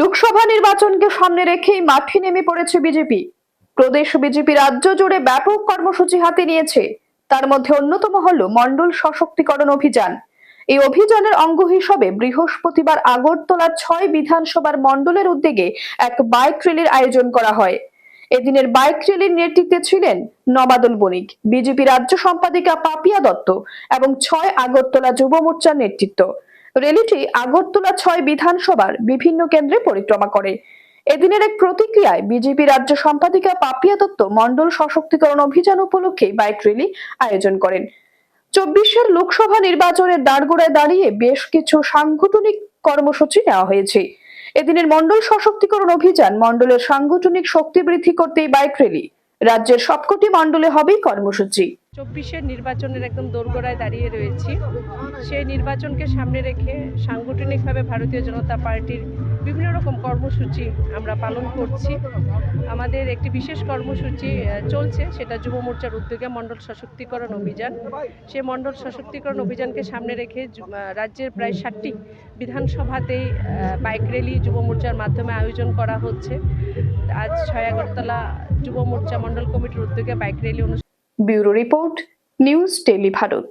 লোকসভা নির্বাচনকে সামনে রেখেই মাঠে নেমে পড়েছে বিজেপি। প্রদেশ বিজেপি রাজ্য জুড়ে ব্যাপক কর্মসূচি হাতে নিয়েছে। তার মধ্যে অন্যতম হলো মণ্ডল সশক্তিকরণ অভিযান। এই অভিযানের অঙ্গ হিসেবে বৃহস্পতিবার আগরতলার 6 বিধানসভার মণ্ডলের উদ্যোগে এক বাইক র্যালির আয়োজন করা হয়। এদিনের বাইক র্যালির নেতৃত্বে ছিলেন নবাদল বণিক, বিজেপি রাজ্য সম্পাদিকা পাপিয়া দত্ত এবং 6 আগরতলা যুব মোর্চার নেতৃত্ব। র্যালিটি আগরতলা 6 বিধানসভার বিভিন্ন কেন্দ্রে পরিক্রমা করে। এদিনের এক প্রতিক্রিয়ায় বিজেপি রাজ্য সম্পাদিকা পাপিয়া দত্ত মণ্ডল সশক্তিকরণ অভিযান উপলক্ষে বাইক র্যালি আয়োজন করেন। 24-এর লোকসভা নির্বাচনের দাঁড়গোড়ায় দাঁড়িয়ে বেশ কিছু সাংগঠনিক কর্মসূচি নেওয়া হয়েছে। এদিনের মণ্ডল সশক্তিকরণ অভিযান মণ্ডলের সাংগঠনিক শক্তি বৃদ্ধি করতেই বাইক র্যালি। রাজ্যের সবকটি মণ্ডলে হবে কর্মসূচি। 24-এর নির্বাচনের একদম দোরগোড়ায় দাঁড়িয়ে রয়েছি। সেই নির্বাচনকে সামনে রেখে সাংগঠনিকভাবে ভারতীয় জনতা পার্টির বিভিন্ন রকম কর্মসূচি আমরা পালন করছি। আমাদের একটি বিশেষ কর্মসূচি চলছে, সেটা যুব মোর্চার উদ্যোগে মণ্ডল সশক্তিকরণ অভিযান। সেই মণ্ডল সশক্তিকরণ অভিযানকে সামনে রেখে রাজ্যের প্রায় 60টি বিধানসভাতেই বাইক র্যালি যুব মোর্চার মাধ্যমে আয়োজন করা হচ্ছে। আজ 6 আগরতলা যুব মোর্চা মণ্ডল কমিটির উদ্যোগে bike rally bureau report, news tele Bharat.